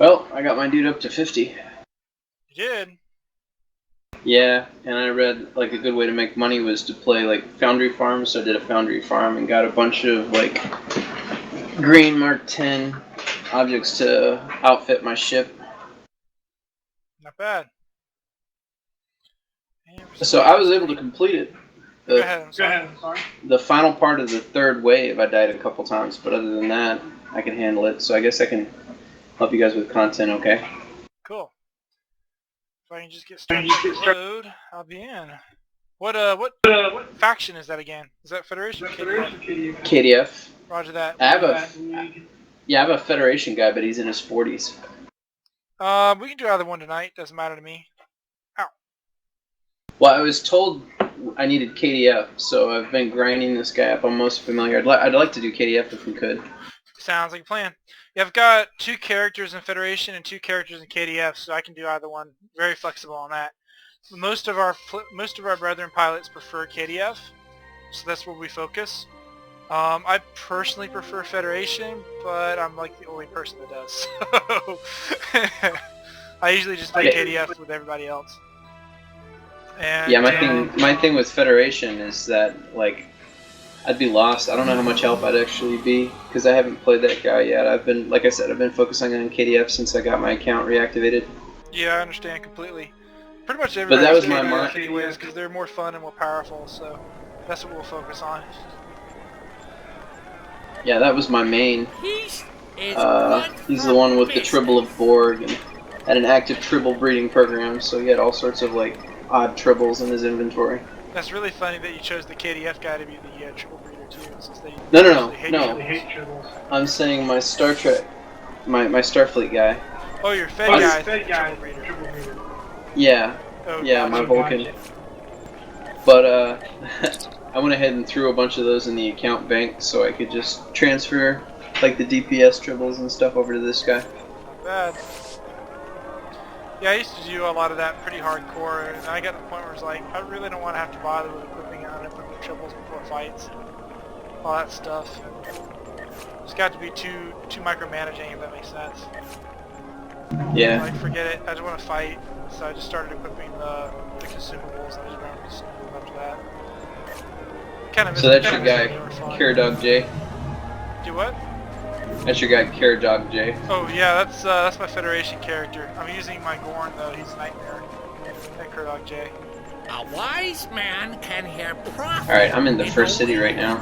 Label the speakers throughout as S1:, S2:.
S1: Well, I got my dude up to 50.
S2: You did?
S1: Yeah, and I read like a good way to make money was to play like Foundry Farm, so I did a Foundry Farm and got a bunch of like green Mark 10 objects to outfit my ship.
S2: Not bad.
S1: So I was able to complete it.
S2: Go ahead, I'm sorry.
S1: The final part of the third wave, I died a couple times, but other than that, I can handle it. So I guess I can help you guys with content, okay?
S2: Cool. If I can just get started with load, I'll be in. What faction is that again? Is that Federation or KDF?
S1: KDF.
S2: Roger that.
S1: I have a Federation guy, but he's in his 40s.
S2: We can do either one tonight. Doesn't matter to me. Ow.
S1: Well, I was told I needed KDF, so I've been grinding this guy up. I'm most familiar. I'd like to do KDF if we could.
S2: Sounds like a plan. Yeah, I've got 2 characters in Federation and 2 characters in KDF, so I can do either one. Very flexible on that. Most of our brethren pilots prefer KDF, so that's where we focus. I personally prefer Federation, but I'm like the only person that does. So I usually just play KDF with everybody else. And,
S1: yeah, my thing with Federation is that like I'd be lost. I don't know how much help I'd actually be because I haven't played that guy yet. I've been, like I said, I've been focusing on KDF since I got my account reactivated.
S2: Yeah, I understand completely. Pretty much everybody.
S1: But that was my mind.
S2: Anyways, because they're more fun and more powerful, so that's what we'll focus on.
S1: Yeah, that was my main. He's the one with the Tribble of Borg and had an active Tribble breeding program, so he had all sorts of like odd Tribbles in his inventory.
S2: That's really funny that you chose the KDF guy to be the Tribble breeder too, since they
S1: No.
S2: hate Tribbles.
S1: I'm saying my Star Trek, my Starfleet guy.
S2: Oh, your Fed guy is the Tribble breeder.
S1: Yeah,
S2: Oh,
S1: yeah,
S2: gotcha.
S1: my Vulcan. But I went ahead and threw a bunch of those in the account bank so I could just transfer like the DPS Tribbles and stuff over to this guy.
S2: Not bad. Yeah, I used to do a lot of that pretty hardcore, and I got to the point where it's like, I really don't want to have to bother with equipping and unequipping Tribbles before fights. All that stuff. It's got to be too micromanaging, if that makes sense.
S1: Yeah.
S2: Like, forget it, I just want to fight, so I just started equipping the consumables, and I just ran with consumables after that. Kind of.
S1: So that's your guy, Caradog J.
S2: Do what?
S1: That's your guy, Caradog J.
S2: Oh yeah, that's my Federation character. I'm using my Gorn though. He's a nightmare. That Caradog J.
S3: A wise man can hear prophecy.
S1: All right, I'm in the first city right now.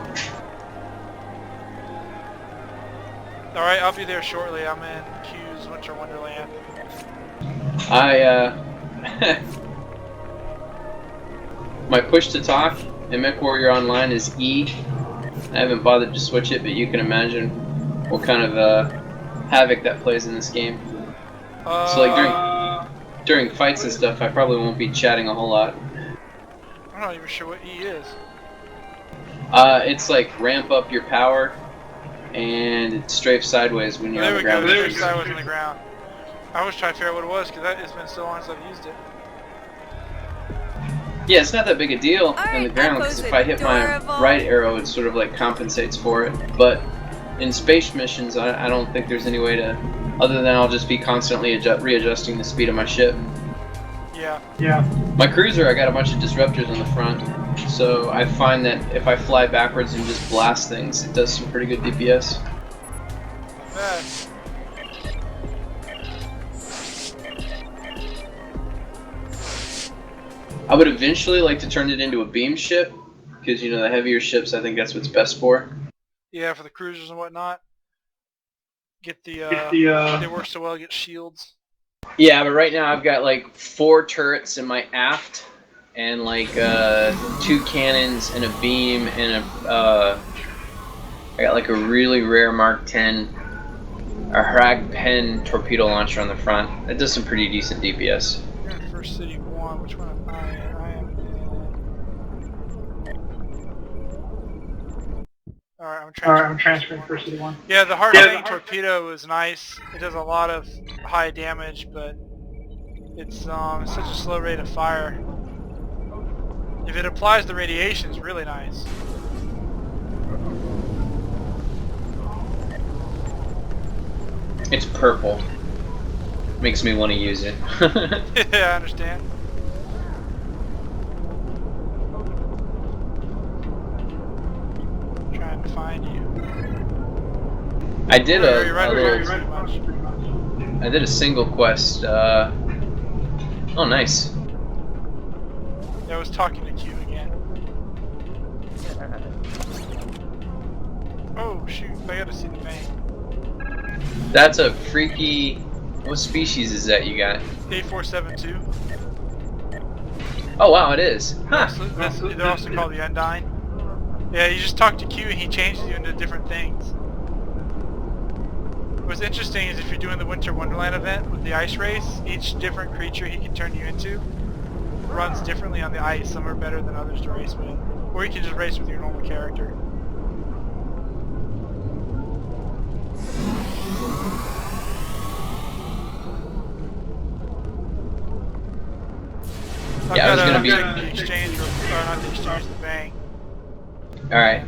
S2: All right, I'll be there shortly. I'm in Q's Winter Wonderland.
S1: My push to talk in MechWarrior Online is E. I haven't bothered to switch it, but you can imagine what kind of havoc that plays in this game. So like during fights and stuff, I probably won't be chatting a whole lot.
S2: I'm not even sure what E is.
S1: It's like ramp up your power, and it strafes sideways when you're on the ground.
S2: There we go. Sideways on the ground. I was trying to figure out what it was because it's been so long since I've used it.
S1: Yeah, it's not that big a deal on the ground because if I hit my right arrow, it sort of like compensates for it. But in space missions, I don't think there's any way to, other than I'll just be constantly readjusting the speed of my ship.
S2: Yeah.
S1: My cruiser, I got a bunch of disruptors on the front, so I find that if I fly backwards and just blast things, it does some pretty good DPS.
S2: Bad.
S1: I would eventually like to turn it into a beam ship, because you know the heavier ships, I think that's what's best for.
S2: Yeah, for the cruisers and whatnot. They work so well. Get shields.
S1: Yeah, but right now I've got like 4 turrets in my aft, and like 2 cannons and a beam and I got like a really rare Mark 10, a Hrag Pen torpedo launcher on the front. That does some pretty decent DPS.
S2: You're in First City 1. Which one am I in? I am in... Alright, I'm transferring First City 1. Yeah, the Hrag torpedo is nice. It does a lot of high damage, but it's such a slow rate of fire. If it applies the radiation, it's really nice.
S1: It's purple. makes me want to use it.
S2: Yeah, I understand. Trying to find you.
S1: I did
S2: You're right over here,
S1: little,
S2: pretty much.
S1: I did a single quest. Oh, nice.
S2: Yeah, I was talking to Q again. Oh shoot! I gotta see the vein.
S1: That's a freaky. What species is that you got?
S2: A472.
S1: Oh wow, it is. Huh.
S2: They're also called the Undyne. Yeah, you just talk to Q and he changes you into different things. What's interesting is if you're doing the Winter Wonderland event with the ice race, each different creature he can turn you into runs differently on the ice. Some are better than others to race with. Or you can just race with your normal character.
S1: Yeah, I was gonna be.
S2: The exchange, or not the exchange, the bang.
S1: All right.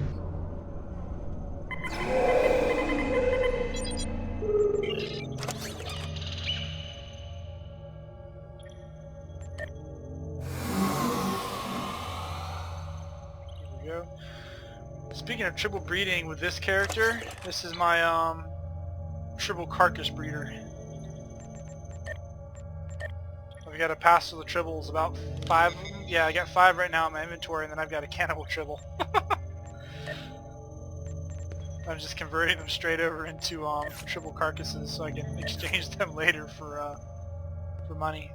S2: Here we go. Speaking of triple breeding with this character, this is my triple carcass breeder. I've got a pass of the tribbles, about 5 of them. Yeah, I got 5 right now in my inventory, and then I've got a cannibal tribble. I'm just converting them straight over into triple carcasses so I can exchange them later for money.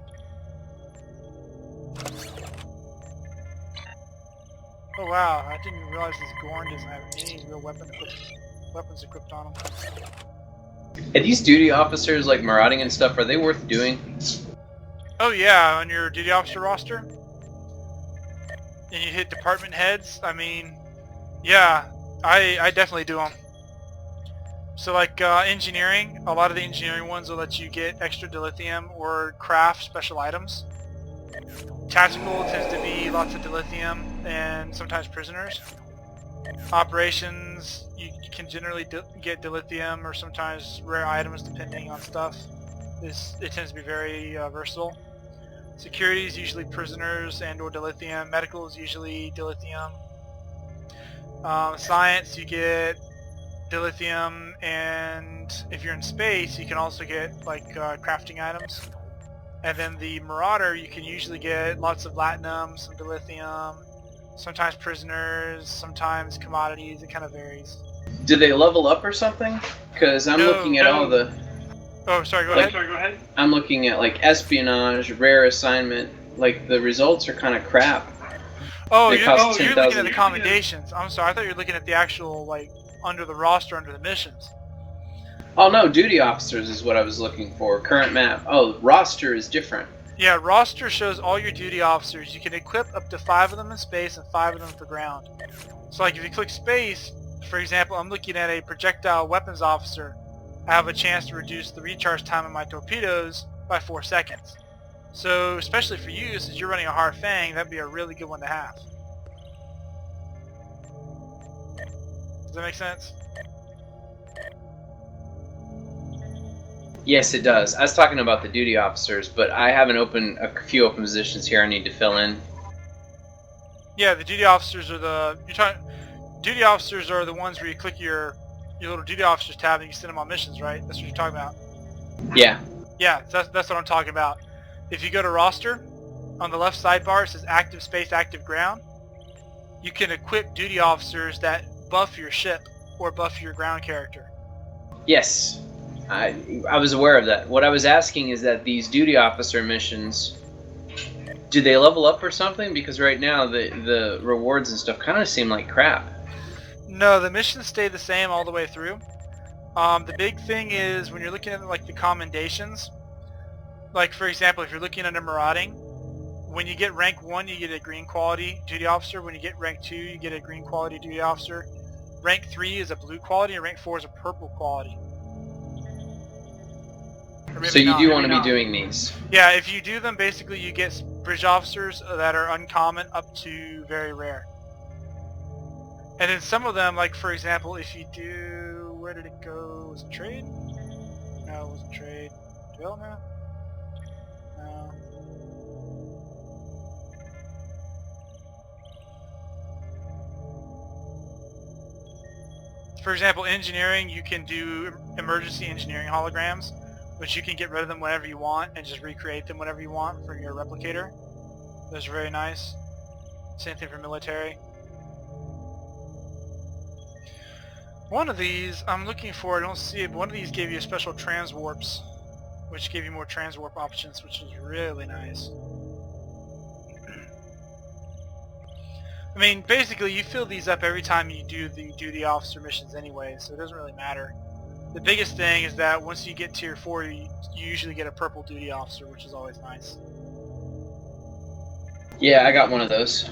S2: Oh wow, I didn't realize this Gorn doesn't have any real weapons equipped on him.
S1: Are these duty officers like marauding and stuff? Are they worth doing?
S2: Oh yeah, on your duty officer roster, and you hit department heads. I mean, yeah, I definitely do them. So like engineering, a lot of the engineering ones will let you get extra dilithium or craft special items. Tactical tends to be lots of dilithium and sometimes prisoners. Operations, you can generally get dilithium or sometimes rare items depending on stuff. It tends to be very versatile. Security is usually prisoners and or dilithium. Medical is usually dilithium. Science, you get dilithium, and if you're in space, you can also get like crafting items. And then the Marauder, you can usually get lots of platinum, some dilithium, sometimes prisoners, sometimes commodities. It kind of varies.
S1: Do they level up or something? Because I'm looking at all the.
S2: Oh, sorry, go ahead.
S1: I'm looking at like espionage, rare assignment. Like the results are kind of crap.
S2: Oh,
S1: They
S2: you're
S1: cost
S2: looking at
S1: 10,000.
S2: the commendations. I'm sorry, I thought you were looking at the actual, like, under the roster, under the missions.
S1: Oh no, duty officers is what I was looking for. Current map. Oh, roster is different.
S2: Yeah, roster shows all your duty officers. You can equip up to 5 of them in space and 5 of them for ground. So like if you click space, for example, I'm looking at a projectile weapons officer. I have a chance to reduce the recharge time of my torpedoes by 4 seconds. So especially for you, since you're running a hard fang, that'd be a really good one to have. Does that make sense?
S1: Yes, it does. I was talking about the duty officers, but I have a few open positions here I need to fill in.
S2: Yeah, the duty officers are the duty officers are the ones where you click your little duty officers tab and you send them on missions, right? That's what you're talking about.
S1: Yeah.
S2: Yeah, that's what I'm talking about. If you go to roster, on the left sidebar it says active space, active ground. You can equip duty officers that buff your ship or buff your ground character.
S1: Yes. I was aware of that. What I was asking is that these duty officer missions, do they level up or something? Because right now the rewards and stuff kind of seem like crap.
S2: No, the missions stay the same all the way through. The big thing is when you're looking at like the commendations, like for example, if you're looking under marauding, when you get rank 1 you get a green quality duty officer. When you get rank 2 you get a green quality duty officer. Rank 3 is a blue quality and rank 4 is a purple quality.
S1: So you do want to be doing these.
S2: Yeah, if you do them, basically you get bridge officers that are uncommon up to very rare. And then some of them, like for example, if you do, where did it go? Was it trade? No, it wasn't trade. Development? For example, engineering, you can do emergency engineering holograms, which you can get rid of them whenever you want and just recreate them whenever you want for your replicator. Those are very nice. Same thing for military. One of these I'm looking for, I don't see it, but one of these gave you special transwarps, which gave you more transwarp options, which is really nice. I mean, basically you fill these up every time you do the duty officer missions anyway, so it doesn't really matter. The biggest thing is that once you get tier 4, you usually get a purple duty officer, which is always nice.
S1: Yeah, I got one of those.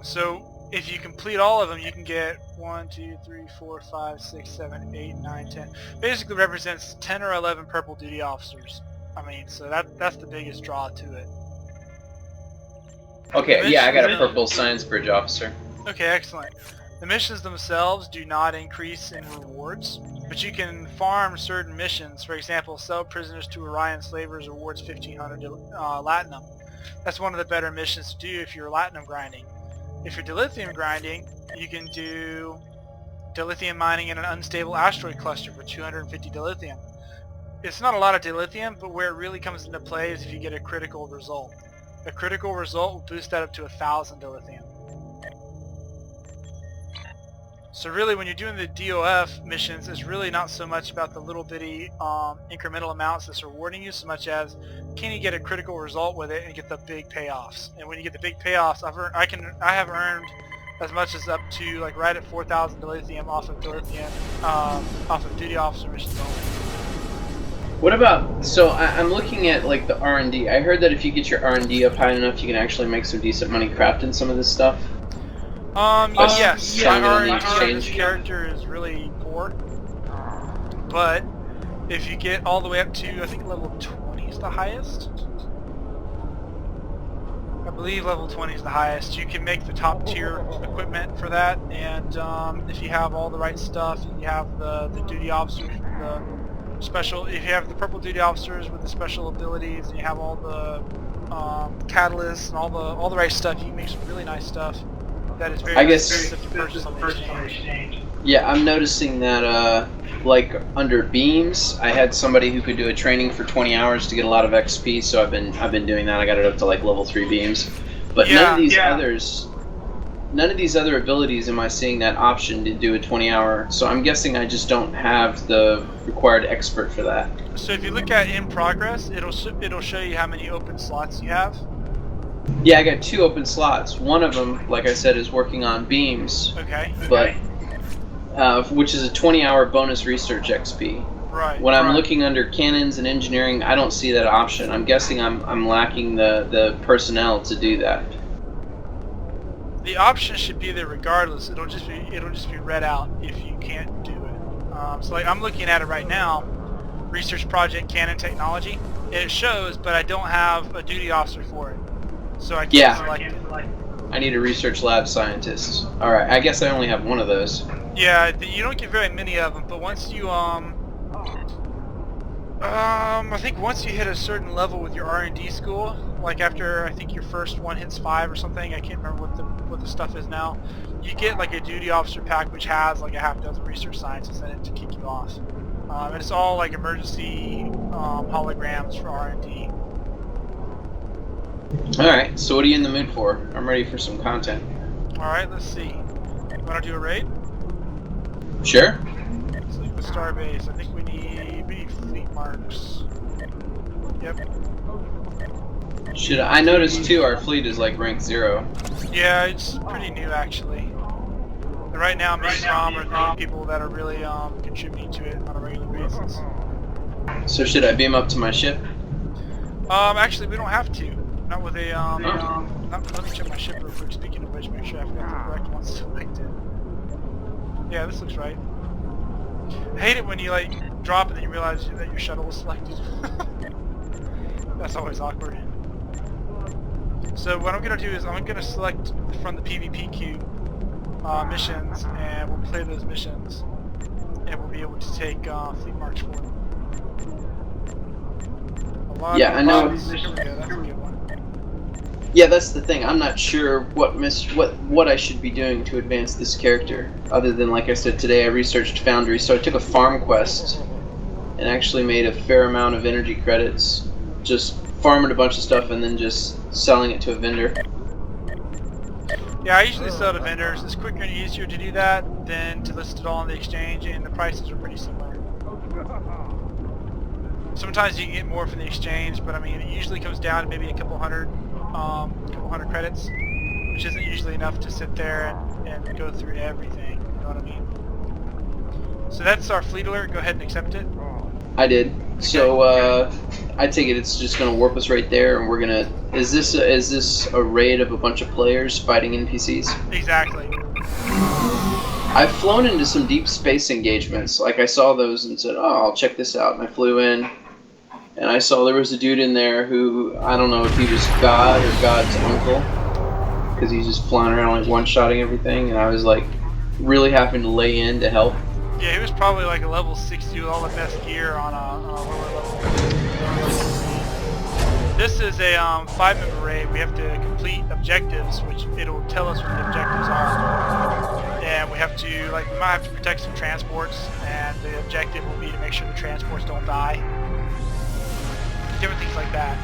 S2: So if you complete all of them, you can get 1, 2, 3, 4, 5, 6, 7, 8, 9, 10. Basically represents 10 or 11 purple duty officers. I mean, so that's the biggest draw to it.
S1: Okay, yeah, I got a purple science bridge officer.
S2: Okay, excellent. The missions themselves do not increase in rewards, but you can farm certain missions. For example, sell prisoners to Orion slavers rewards 1,500 Latinum. That's one of the better missions to do if you're Latinum grinding. If you're dilithium grinding, you can do dilithium mining in an unstable asteroid cluster for 250 dilithium. It's not a lot of dilithium, but where it really comes into play is if you get a critical result. A critical result will boost that up to 1,000 dilithium. So really when you're doing the DOF missions, it's really not so much about the little bitty incremental amounts that's rewarding you, so much as can you get a critical result with it and get the big payoffs. And when you get the big payoffs, I have earned as much as up to like right at 4,000 dilithium off of dilithium, off of duty officer missions only.
S1: What about, so I'm looking at like the R&D. I heard that if you get your R&D up high enough, you can actually make some decent money crafting some of this stuff.
S2: Yes, my
S1: selling it on the
S2: R&D for this
S1: exchange.
S2: character is really poor, but if you get all the way up to, I think level 20 is the highest. I believe level 20 is the highest. You can make the top tier equipment for that, and if you have all the right stuff, you have the duty officers, the special, if you have the purple duty officers with the special abilities, and you have all the catalysts and all the right stuff, you can make some really nice stuff that is very expensive to purchase on the exchange.
S1: Yeah, I'm noticing that like under beams, I had somebody who could do a training for 20 hours to get a lot of XP, so I've been doing that. I got it up to like level 3 beams. But none of these other abilities am I seeing that option to do a 20-hour. So I'm guessing I just don't have the required expert for that.
S2: So if you look at in progress, it'll show you how many open slots you have.
S1: Yeah, I got 2 open slots. One of them, like I said, is working on beams.
S2: Okay.
S1: But which is a 20-hour bonus research XP.
S2: Right.
S1: When I'm looking under cannons and engineering, I don't see that option. I'm guessing I'm lacking the personnel to do that.
S2: The option should be there regardless. It'll just be read out if you can't do it. So like I'm looking at it right now, research project cannon technology. It shows, but I don't have a duty officer for it, so I can't select it.
S1: I need a research lab scientist. All right, I guess I only have one of those.
S2: Yeah, you don't get very many of them, but once you I think once you hit a certain level with your R&D school, like after I think your first one hits 5 or something, I can't remember what the stuff is now, you get like a duty officer pack which has like a half dozen research scientists in it to kick you off. And it's all like emergency holograms for R&D.
S1: Alright, so what are you in the mood for? I'm ready for some content.
S2: Alright, let's see. Want to do a raid?
S1: Sure.
S2: Sleep with Starbase. I think we need fleet marks. Yep.
S1: I noticed too our fleet is like rank 0.
S2: Yeah, it's pretty new actually. And right now me and Tom are the only people that are really contributing to it on a regular basis.
S1: So should I beam up to my ship?
S2: Actually we don't have to. Not with a let me check my ship real quick, speaking of which, make sure I forgot the correct one selected. Yeah, this looks right. I hate it when you like drop and then you realize that your shuttle was selected. That's always awkward. So what I'm gonna do is I'm gonna select from the PvP queue missions, and we'll play those missions, and we'll be able to take fleet marks for them.
S1: Yeah, I know.
S2: Here we go, that's a good one.
S1: Yeah, that's the thing. I'm not sure what I should be doing to advance this character. Other than, like I said, today I researched Foundry, so I took a farm quest and actually made a fair amount of energy credits, just farming a bunch of stuff and then just selling it to a vendor.
S2: Yeah, I usually sell to vendors. It's quicker and easier to do that than to list it all on the exchange, and the prices are pretty similar. Sometimes you can get more from the exchange, but I mean, it usually comes down to maybe a couple hundred credits, which isn't usually enough to sit there and go through everything. You know what I mean? So that's our fleet alert. Go ahead and accept it.
S1: I did. So I take it it's just gonna warp us right there, and we're gonna. Is this a raid of a bunch of players fighting NPCs?
S2: Exactly.
S1: I've flown into some deep space engagements. Like I saw those and said, "Oh, I'll check this out." And I flew in, and I saw there was a dude in there who I don't know if he was God or God's uncle, because he's just flying around like one-shotting everything. And I was like really having to lay in to help.
S2: Yeah, he was probably like a level 60 with all the best gear on a lower level. This is a 5-member raid. We have to complete objectives, which it'll tell us what the objectives are. And we have to, like, we might have to protect some transports, and the objective will be to make sure the transports don't die. Different things like that.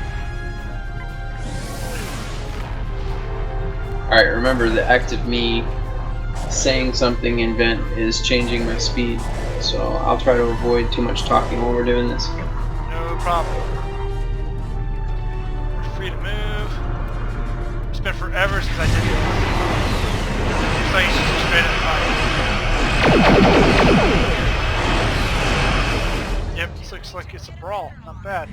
S1: Alright, remember the act of me saying something in vent is changing my speed, so I'll try to avoid too much talking while we're doing this.
S2: No problem. We're free to move. It's been forever since I did this. It's like just straight up fight. Yep, this looks like it's a brawl. Not bad.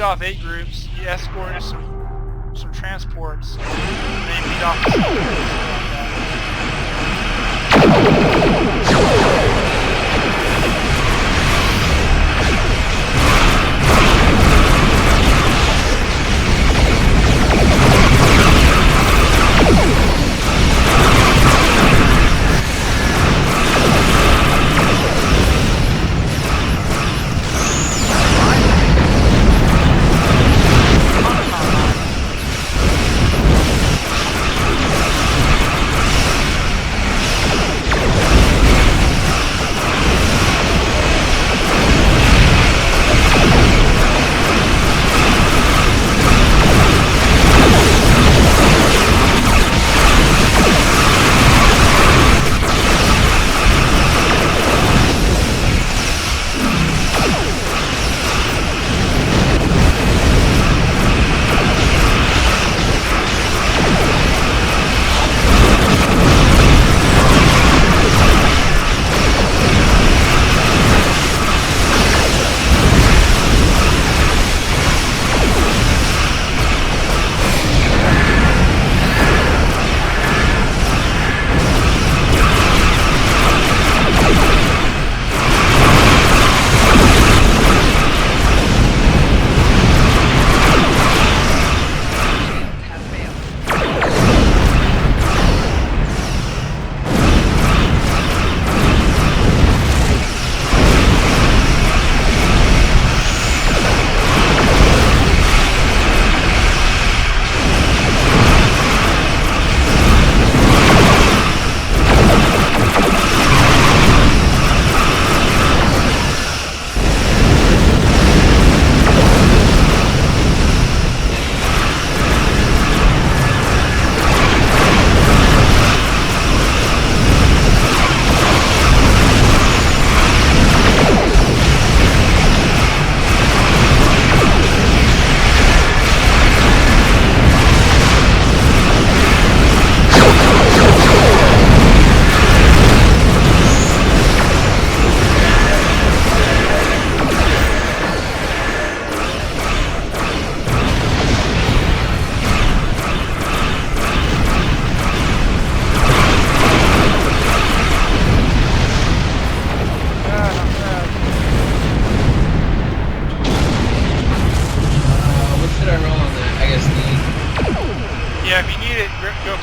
S2: Off 8 groups, you escorted some transports, and then you beat off the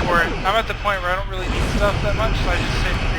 S2: for it. I'm at the point where I don't really need stuff that much, so I just hit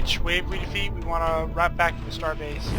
S2: each wave we defeat, we want to wrap back to the star base.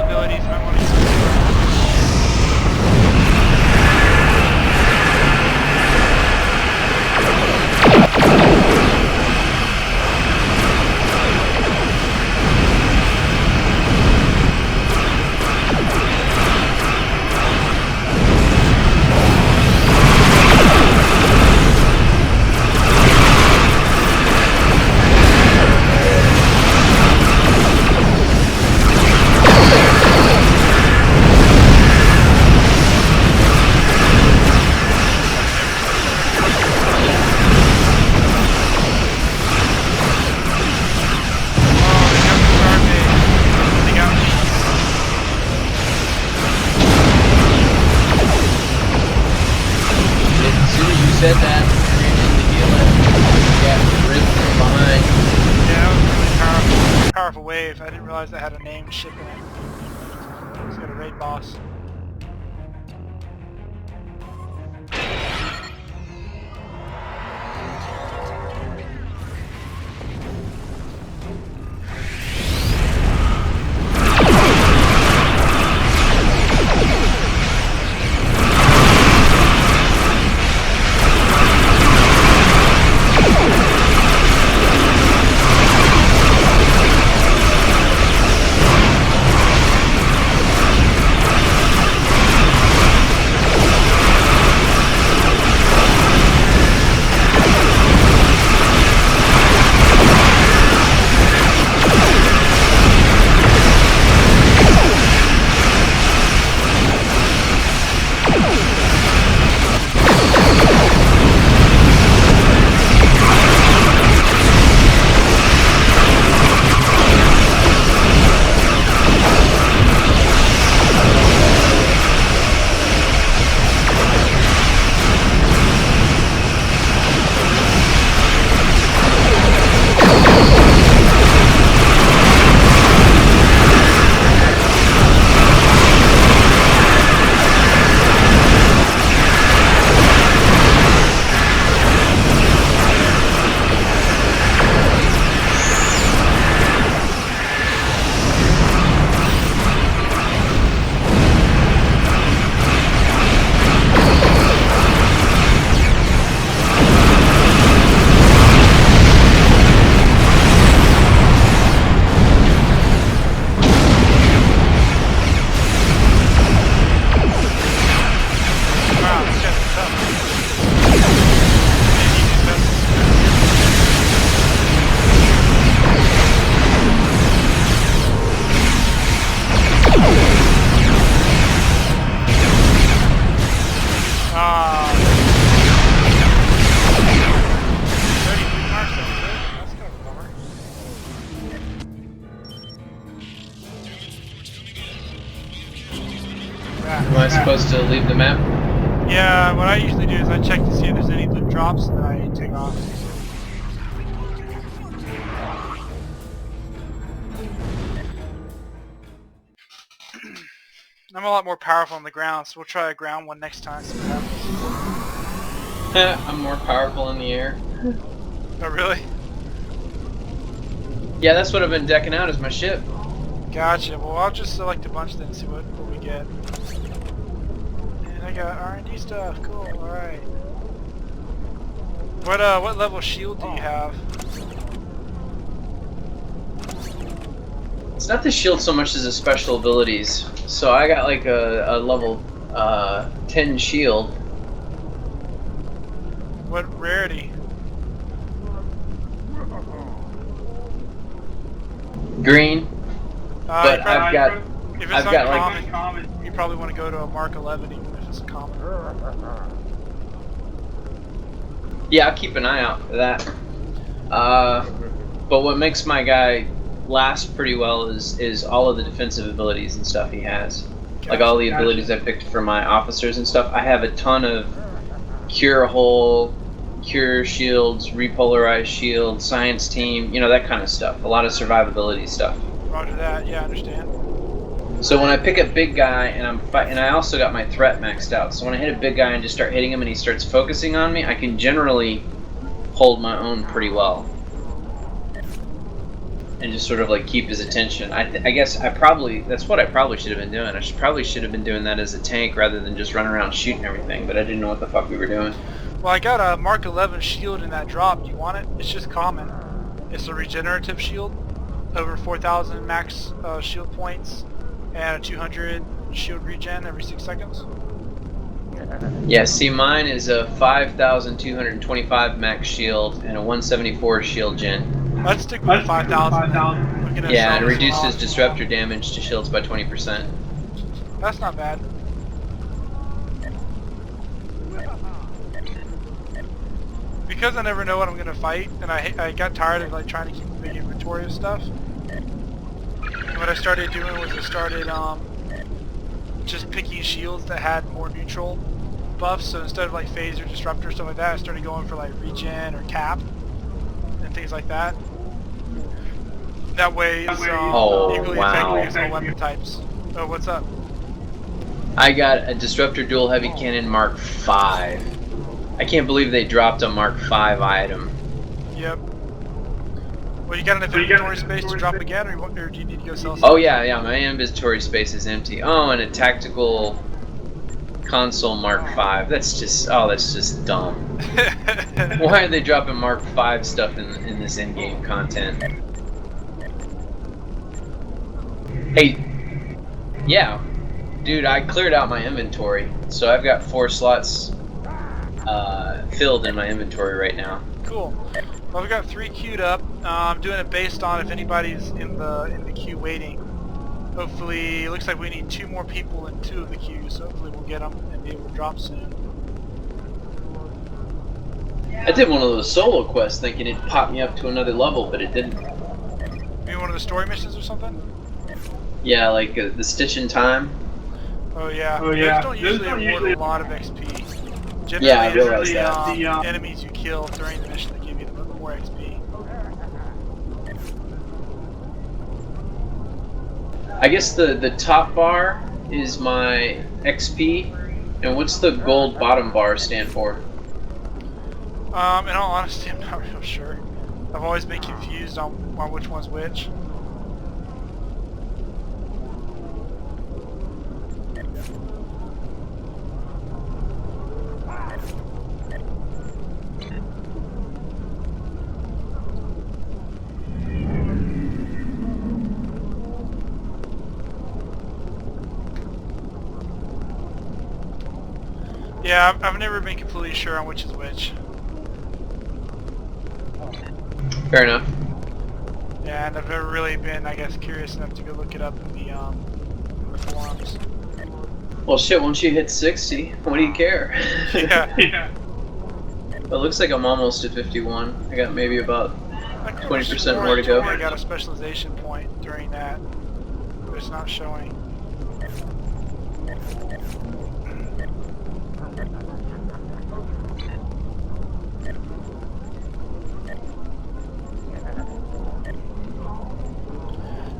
S2: abilities, you might want to use it.
S1: Said that, I ran in to heal it. Got ripped from behind.
S2: Yeah, that was a really powerful wave. I didn't realize that had a named ship in it. It's got a raid boss.
S1: Am I supposed to leave the map?
S2: Yeah, what I usually do is I check to see if there's any loot drops and then I take off. I'm a lot more powerful on the ground, so we'll try a ground one next time. See what happens.
S1: I'm more powerful in the air.
S2: Oh, really?
S1: Yeah, that's what I've been decking out as my ship.
S2: Gotcha. Well, I'll just select a bunch then and see what we get. And I got R&D stuff. Cool. All right. What level shield do you have?
S1: It's not the shield so much as the special abilities. So I got like a level 10 shield.
S2: What rarity?
S1: Green. But I've got
S2: If it's
S1: I've got
S2: uncommon, you probably want to go to a Mark 11 even if it's a common.
S1: Yeah, I'll keep an eye out for that. But what makes my guy last pretty well is all of the defensive abilities and stuff he has. Like all the abilities I picked for my officers and stuff. I have a ton of cure hole, cure shields, repolarize shield, science team, you know, that kind of stuff. A lot of survivability stuff.
S2: Roger that. Yeah, I understand.
S1: So when I pick a big guy and I'm fighting, and I also got my threat maxed out. So when I hit a big guy and just start hitting him and he starts focusing on me, I can generally hold my own pretty well. and just sort of like keep his attention. I guess that's what I probably should have been doing. I should have been doing that as a tank rather than just running around shooting everything. But I didn't know what the fuck we were doing.
S2: Well, I got a Mark 11 shield in that drop. Do you want it? It's just common. It's a regenerative shield, over 4,000 max shield points, and a 200 shield regen every 6 seconds.
S1: Yeah, see, mine is a 5,225 max shield and a 174 shield gen.
S2: Let's stick with 5,000.
S1: Yeah, and reduces disruptor damage to shields by 20%.
S2: That's not bad. Because I never know what I'm gonna fight, and I got tired of like trying to keep a big inventory of stuff. And what I started doing was I started just picking shields that had more neutral buffs. So instead of like phase or disruptor stuff like that, I started going for like regen or cap and things like that. That way it's equally effective as all weapon types. Oh, what's up?
S1: I got a disruptor dual heavy cannon Mark 5. I can't believe they dropped a Mark 5 item.
S2: Yep. Well, you got enough inventory space to drop again, or do you need to go sell something?
S1: Oh yeah, my inventory space is empty. Oh, and a tactical console Mark 5. That's just dumb. Why are they dropping Mark 5 stuff in this in-game content? Hey, yeah, dude, I cleared out my inventory, so I've got 4 slots filled in my inventory right now.
S2: Cool. Well, we've got 3 queued up. I'm doing it based on if anybody's in the queue waiting. Hopefully, it looks like we need 2 more people in 2 of the queues, so hopefully we'll get them and be able to drop soon.
S1: I did one of those solo quests thinking it'd pop me up to another level, but it didn't.
S2: Maybe one of the story missions or something?
S1: Yeah, like the Stitch in Time.
S2: Oh yeah. Those don't usually award a lot of XP. Generally,
S1: Yeah, I realize
S2: it's the
S1: that.
S2: enemies you kill during the mission that give you the more XP.
S1: I guess the top bar is my XP, and what's the gold bottom bar stand for?
S2: In all honesty, I'm not real sure. I've always been confused on which one's which. Yeah, I've never been completely sure on which is which.
S1: Fair enough.
S2: Yeah, and I've never really been, I guess, curious enough to go look it up in the forums.
S1: Well, shit, once you hit 60, what do you care?
S2: Yeah.
S1: Well, it looks like I'm almost at 51. I got maybe about 20% more to go.
S2: I got a specialization point during that, but it's not showing.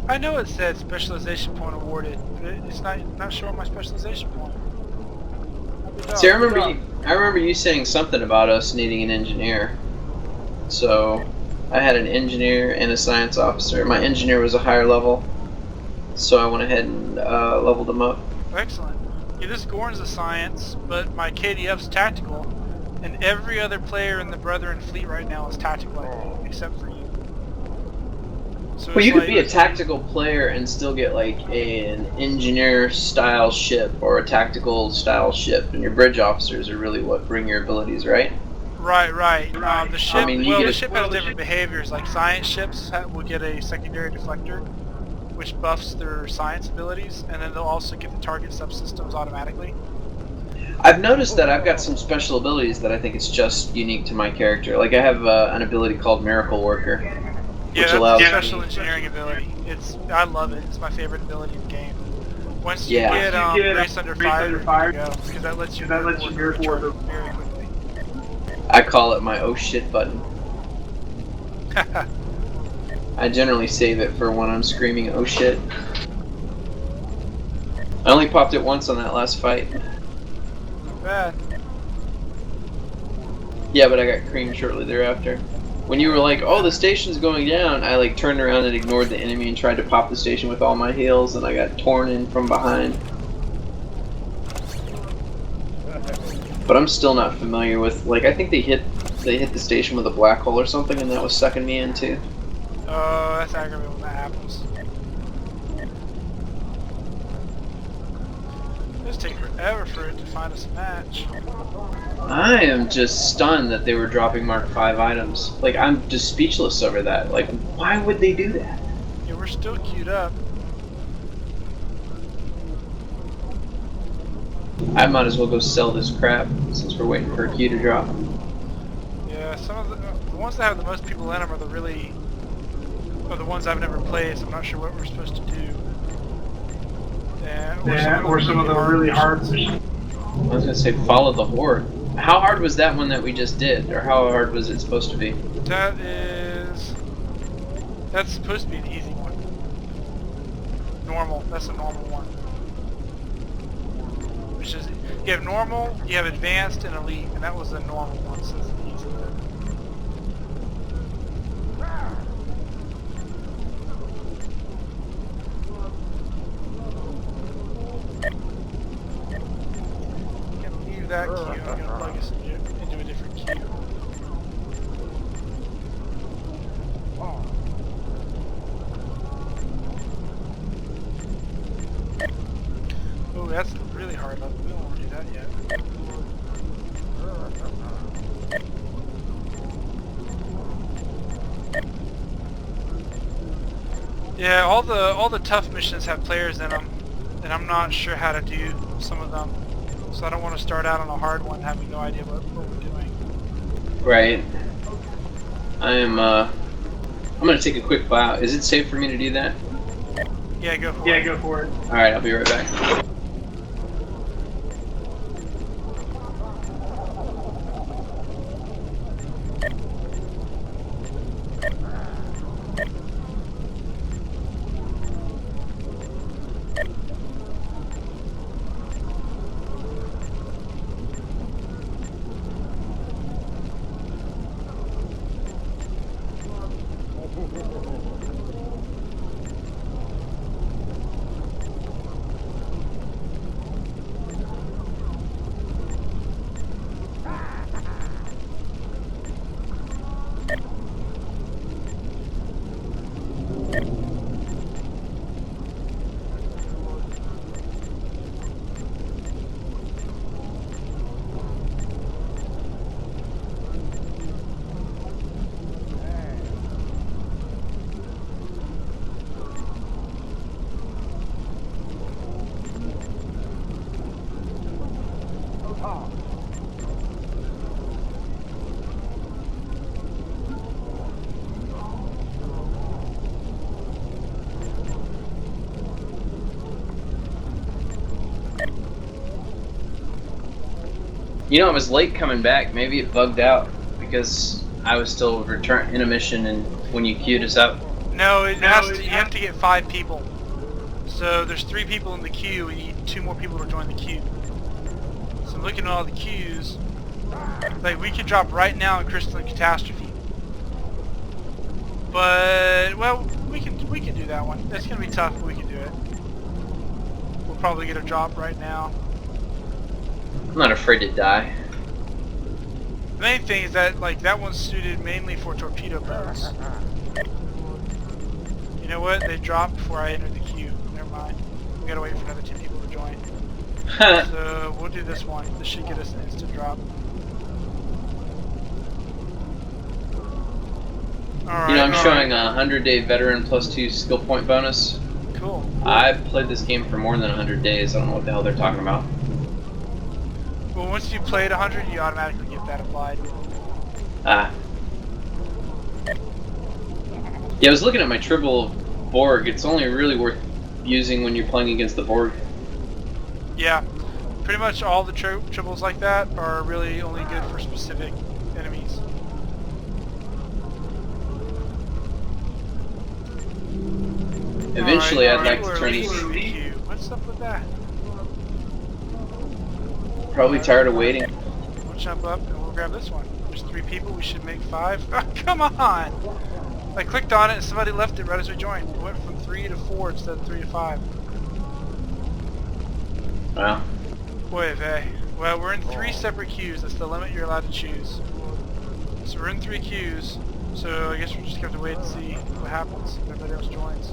S2: I know it said specialization point awarded, but it's not showing my specialization point.
S1: See, I remember you saying something about us needing an engineer. So, I had an engineer and a science officer. My engineer was a higher level, so I went ahead and leveled him up.
S2: Excellent. Yeah, this Gorn's a science, but my KDF's tactical, and every other player in the Brethren fleet right now is tactical, I think, except for you. So
S1: Well, you could
S2: like,
S1: be a tactical player and still get like an engineer-style ship or a tactical-style ship, and your bridge officers are really what bring your abilities, right?
S2: Right. The ship, the ship has different behaviors. Like science ships will get a secondary deflector, which buffs their science abilities, and then they'll also get the target subsystems automatically.
S1: I've noticed that I've got some special abilities that I think it's just unique to my character. Like I have an ability called Miracle Worker,
S2: Yeah,
S1: which
S2: that's
S1: allows
S2: a
S1: me...
S2: special engineering ability. I love it. It's my favorite ability in the game. Once you
S1: Yeah.
S2: get Grace Under Fire, you go, because that lets you Miracle Worker very quickly.
S1: I call it my oh shit button. I generally save it for when I'm screaming oh shit. I only popped it once on that last fight.
S2: Not bad.
S1: Yeah, but I got creamed shortly thereafter. When you were like, "Oh, the station's going down," I like turned around and ignored the enemy and tried to pop the station with all my heals, and I got torn in from behind. But I'm still not familiar with, like, I think they hit the station with a black hole or something, and that was sucking me in too.
S2: Oh, that's aggravating when that happens. It's take forever for it to find us a match.
S1: I am just stunned that they were dropping Mark V items. Like, I'm just speechless over that. Like, why would they do that?
S2: Yeah, we're still queued up.
S1: I might as well go sell this crap since we're waiting for a queue to drop.
S2: Yeah, some of the ones that have the most people in them are the ones I've never played, so I'm not sure what we're supposed to do.
S4: Or some of the really hard missions.
S1: I was gonna say follow the horde. How hard was that one that we just did, or how hard was it supposed to be?
S2: That's supposed to be the easy one. Normal. That's a normal one. Which is, you have normal, you have advanced, and elite, and that was the normal one, so it's the easy one. I'm gonna leave that queue, I'm gonna plug us into a different queue. Oh, that's a really hard level. We don't want to do that yet. Yeah, all the tough missions have players in them, and I'm not sure how to do some of them. So I don't want to start out on a hard one having no idea what we're doing.
S1: Right. I'm gonna take a quick bow. Is it safe for me to do that?
S2: Yeah, go for it.
S4: Yeah, go for it.
S1: Alright, I'll be right back. You know, I was late coming back. Maybe it bugged out because I was still in a mission, and when you queued us up.
S2: No, you have to get 5 people. So there's 3 people in the queue. We need 2 more people to join the queue. So I'm looking at all the queues. Like, we could drop right now in Crystalline Catastrophe. But, well, we can do that one. It's gonna be tough, but we can do it. We'll probably get a drop right now.
S1: I'm not afraid to die.
S2: The main thing is that, like, that one's suited mainly for torpedo boats. You know what? They dropped before I entered the queue. Never mind. We gotta wait for another 2 people to join. So we'll do this one. This should get us an instant drop. Alright.
S1: You know, I'm showing a 100-day veteran plus 2 skill point bonus.
S2: Cool.
S1: I've played this game for more than 100 days. I don't know what the hell they're talking about.
S2: Well, once you played 100, you automatically get that applied.
S1: Ah. Yeah, I was looking at my Tribble Borg. It's only really worth using when you're playing against the Borg.
S2: Yeah. Pretty much all the tribbles like that are really only good for specific enemies.
S1: Eventually,
S2: Alright,
S1: I'd like to turn
S2: people are
S1: this.
S2: leaving the queue. What's up with that?
S1: Probably tired of waiting.
S2: We'll jump up and we'll grab this one. There's 3 people, we should make 5. Oh, come on! I clicked on it and somebody left it right as we joined. It went from 3 to 4 instead of 3 to 5.
S1: Wow.
S2: Boy, vey. Well, we're in 3 separate queues. That's the limit you're allowed to choose. So we're in 3 queues. So I guess we're just going to have to wait and see what happens if everybody else joins.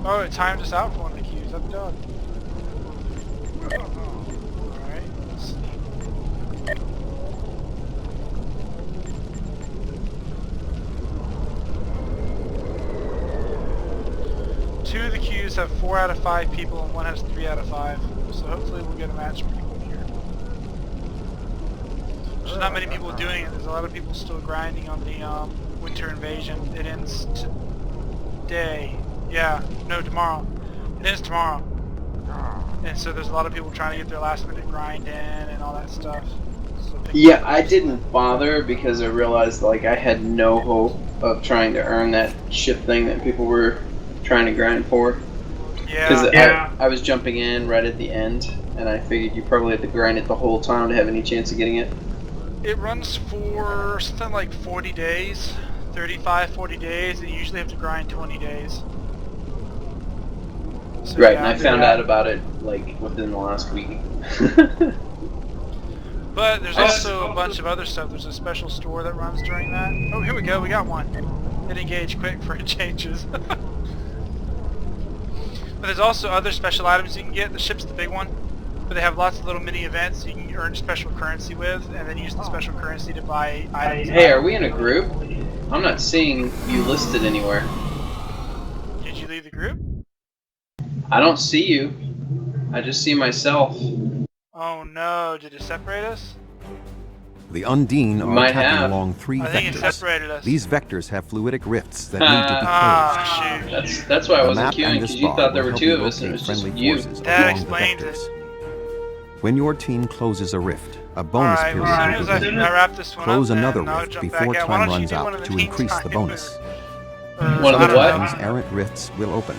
S2: Oh, it timed us out for one of the queues. I'm done. Alright, let's see. Two of the queues have 4 out of 5 people and one has 3 out of 5. So hopefully we'll get a match pretty quick here. There's not many people doing it. There's a lot of people still grinding on the Winter Invasion. It ends today. Yeah, no, tomorrow. It ends tomorrow. And so there's a lot of people trying to get their last minute grind in and all that stuff. So
S1: Yeah, I didn't bother because I realized like I had no hope of trying to earn that ship thing that people were trying to grind for. Because
S2: yeah.
S1: I was jumping in right at the end, and I figured you probably had to grind it the whole time to have any chance of getting it.
S2: It runs for something like 40 days, 35, 40 days, and you usually have to grind 20 days. So,
S1: Right,
S2: yeah,
S1: and I found out about it like within the last week.
S2: But there's also a bunch of other stuff. There's a special store that runs during that. Oh, here we go. We got one. Hit engage quick for it changes. But there's also other special items you can get. The ship's the big one. But they have lots of little mini events you can earn special currency with, and then use the special currency to buy items.
S1: Hey, are we in a group? I'm not seeing you listed anywhere.
S2: Did you leave the group?
S1: I don't see you. I just see myself.
S2: Oh no, did it separate us?
S5: The Undine are
S1: Might
S5: attacking
S1: have.
S5: along 3
S2: I think it
S5: vectors.
S2: separated us.
S5: These vectors have fluidic rifts that need to be closed.
S2: Ah, shoot.
S1: That's why I
S5: The
S1: wasn't
S5: map
S1: queuing,
S5: and
S1: because
S5: this
S1: you
S5: bar
S1: thought there
S5: will
S1: were
S5: help
S1: 2
S5: you
S1: of us and it
S5: locate
S1: was just
S5: friendly
S1: you.
S5: forces
S2: That
S5: along the
S2: explains
S5: vectors.
S2: it.
S5: When your team closes a rift, a bonus
S2: Alright,
S5: period
S2: well, as
S5: will
S2: soon as
S5: begin.
S2: I wrap this one
S5: Close
S2: up,
S5: another
S2: then I'll
S5: rift
S2: jump
S5: before
S2: back out. Why
S5: time
S2: don't you
S5: runs
S2: do one
S5: out
S2: in the
S5: to increase the
S2: meantime?
S5: bonus.
S1: One of the
S5: Other
S1: what?
S5: times, errant rifts will open.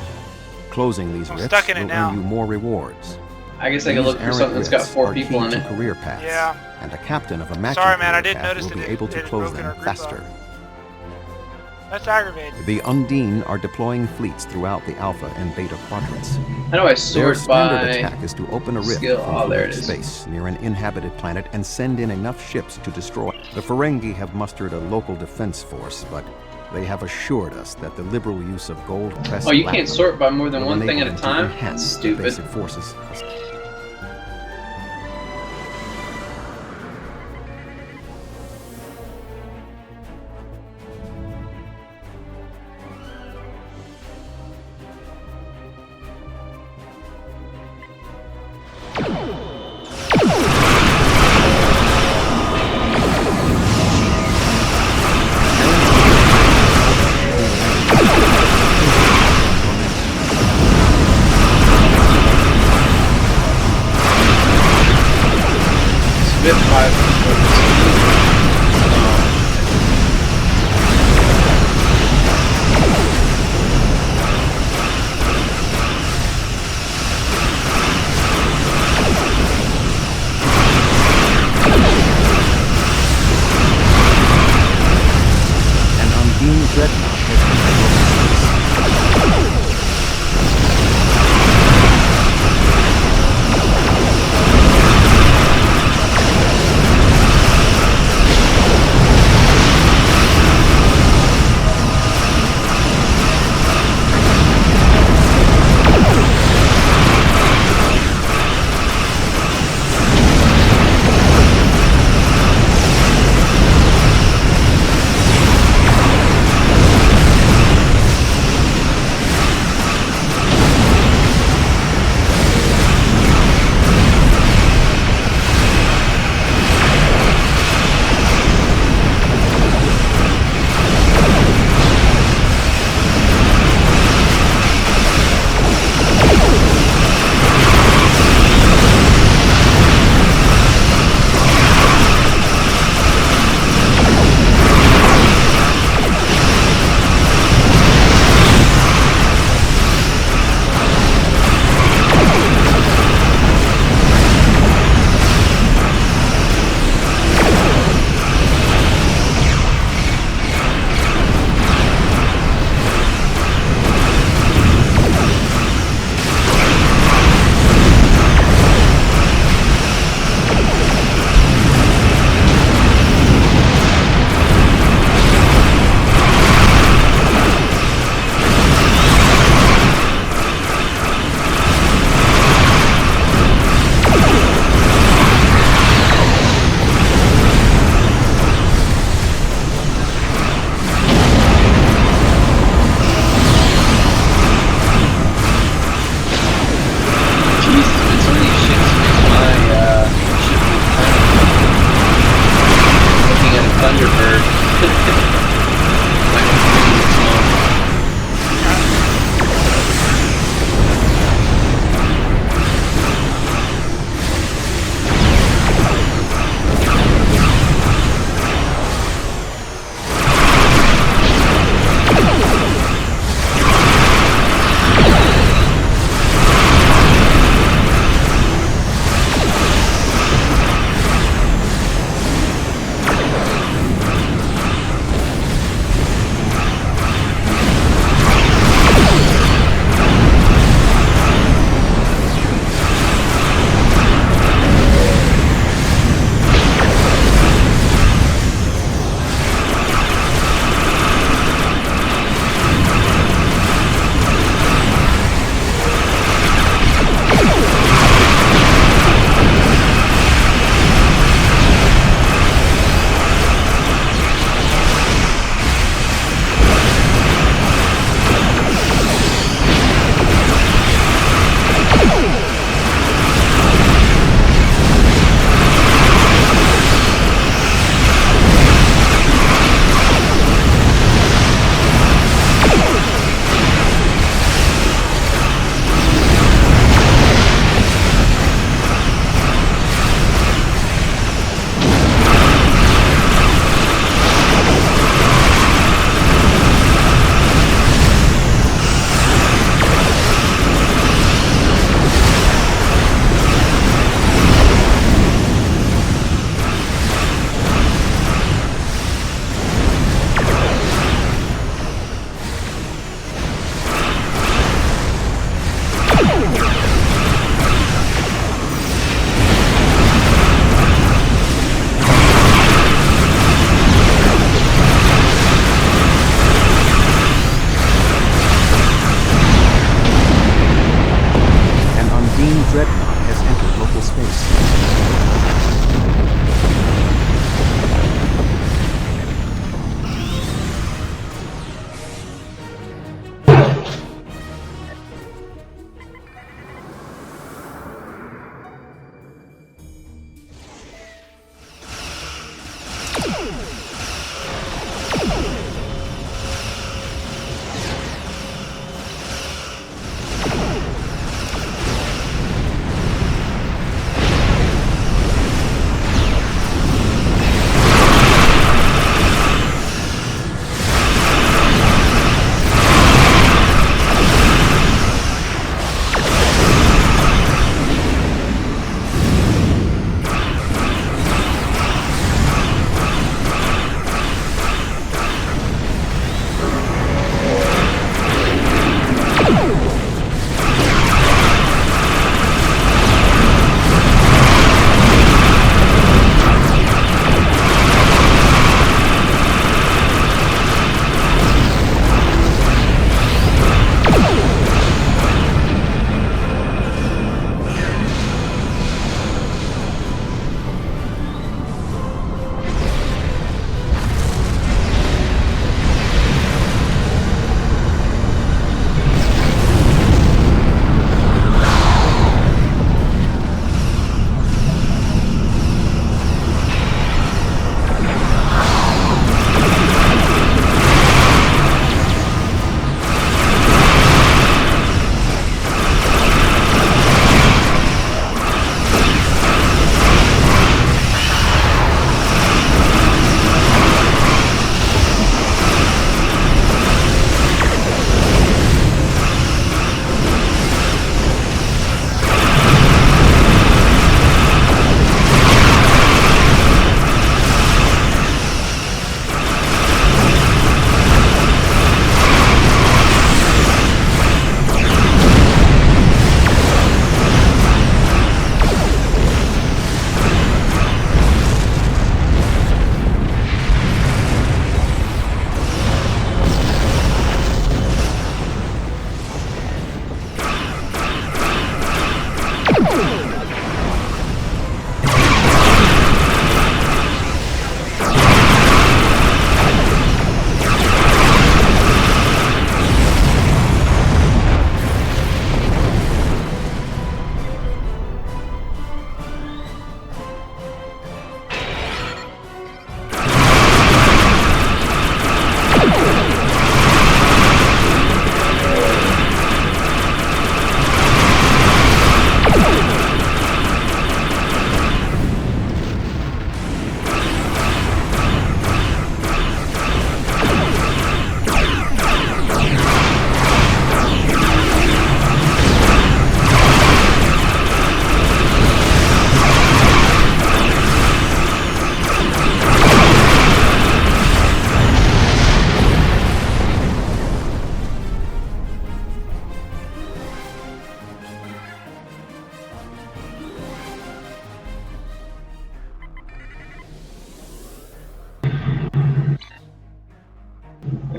S5: Closing these
S2: I'm
S5: rifts
S2: stuck in it
S5: will
S2: now.
S5: earn you more rewards.
S1: I guess I could look for
S5: These
S1: something that's got
S5: errant
S1: 4
S5: rifts
S1: people
S5: are
S1: in
S5: key
S1: it.
S5: to career paths,
S2: Yeah.
S5: and a captain of a matching
S2: Sorry, man, I
S5: career
S2: didn't
S5: path
S2: notice
S5: will
S2: it
S5: be able
S2: had-
S5: to
S2: it had
S5: close
S2: broken
S5: them
S2: our group up.
S5: faster.
S2: That's aggravating.
S5: The Undine are deploying fleets throughout the Alpha and Beta quadrants.
S1: How do I
S5: Their
S1: sort
S5: standard
S1: by...
S5: attack is to open a rift
S1: skill?
S5: from
S1: Oh, there it
S5: fluid
S1: is.
S5: space near an inhabited planet and send in enough ships to destroy. The Ferengi have mustered a local defense force, but they have assured us that the liberal use of gold-pressed
S1: Oh, you
S5: platinum
S1: can't sort by more than
S5: will
S1: one thing at
S5: enable
S1: a
S5: them to
S1: time?
S5: enhance their
S1: Stupid.
S5: basic forces.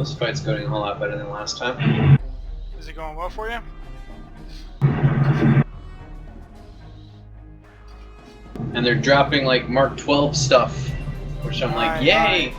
S1: This fight's going a whole lot better than last time.
S2: Is it going well for you?
S1: And they're dropping like Mark 12 stuff, which I'm like, yay!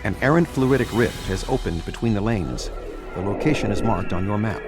S5: An errant fluidic rift has opened between the lanes. The location is marked on your map.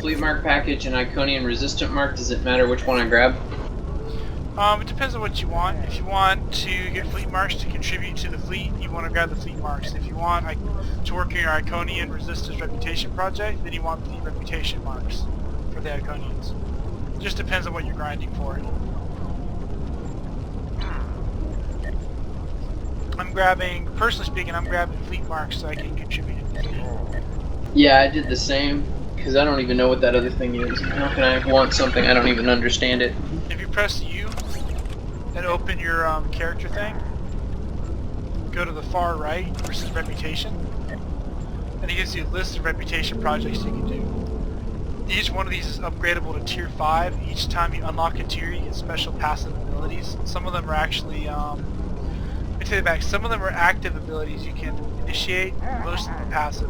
S1: Fleet Mark package and Iconian Resistant Mark, does it matter which one I grab?
S2: It depends on what you want. If you want to get fleet marks to contribute to the fleet, you want to grab the fleet marks. If you want to work in your Iconian Resistance Reputation project, then you want the reputation marks for the Iconians. It just depends on what you're grinding for. Personally speaking, I'm grabbing fleet marks so I can contribute to the fleet.
S1: Yeah, I did the same, because I don't even know what that other thing is. How can I want something I don't even understand it?
S2: If you press U and open your character thing, go to the far right versus reputation, and it gives you a list of reputation projects you can do. Each one of these is upgradable to tier 5. Each time you unlock a tier, you get special passive abilities. Some of them are actually, let me take it back, some of them are active abilities you can initiate, most of them are passive,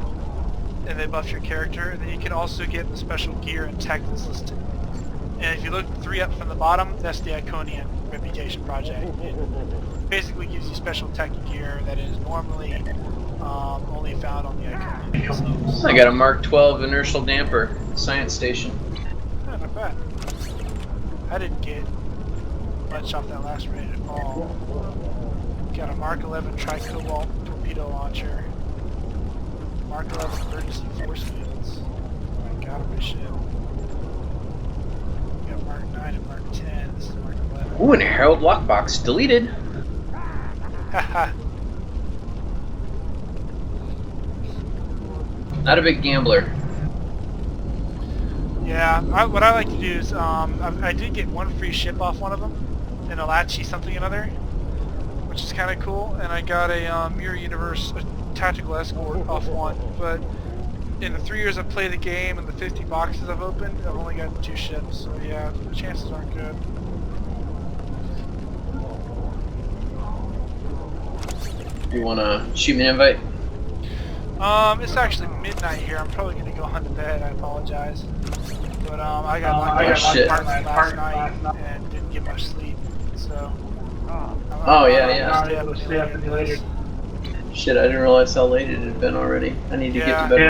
S2: and they buff your character. And then you can also get the special gear and tech that's listed. And if you look 3 up from the bottom, that's the Iconian Reputation Project. It basically gives you special tech gear that is normally only found on the Iconian themselves.
S1: I got a Mark 12 inertial damper, science station.
S2: Oh, not bad. I didn't get much off that last raid at all. Got a Mark 11 Tricobalt torpedo launcher. Mark 11 emergency force fields. Oh my god, on my ship. Got Mark 9 and Mark 10. This is Mark 11.
S1: Ooh, and a Herald lockbox deleted.
S2: Haha.
S1: Not a big gambler.
S2: Yeah, what I like to do is, I did get one free ship off one of them, an Alachi something another, which is kind of cool, and I got a Mirror Universe tactical escort off one, but in the 3 years I've played the game and the 50 boxes I've opened, I've only gotten 2 ships, so yeah, the chances aren't good.
S1: You wanna shoot me an invite?
S2: It's actually midnight here. I'm probably gonna go hunt to bed. I apologize, but I got lucky
S1: shit.
S2: last night and didn't get much sleep, so.
S1: Oh, yeah.
S2: Stay up
S4: Stay up and be later.
S1: Shit, I didn't realize how late it had been already. I need to get to bed.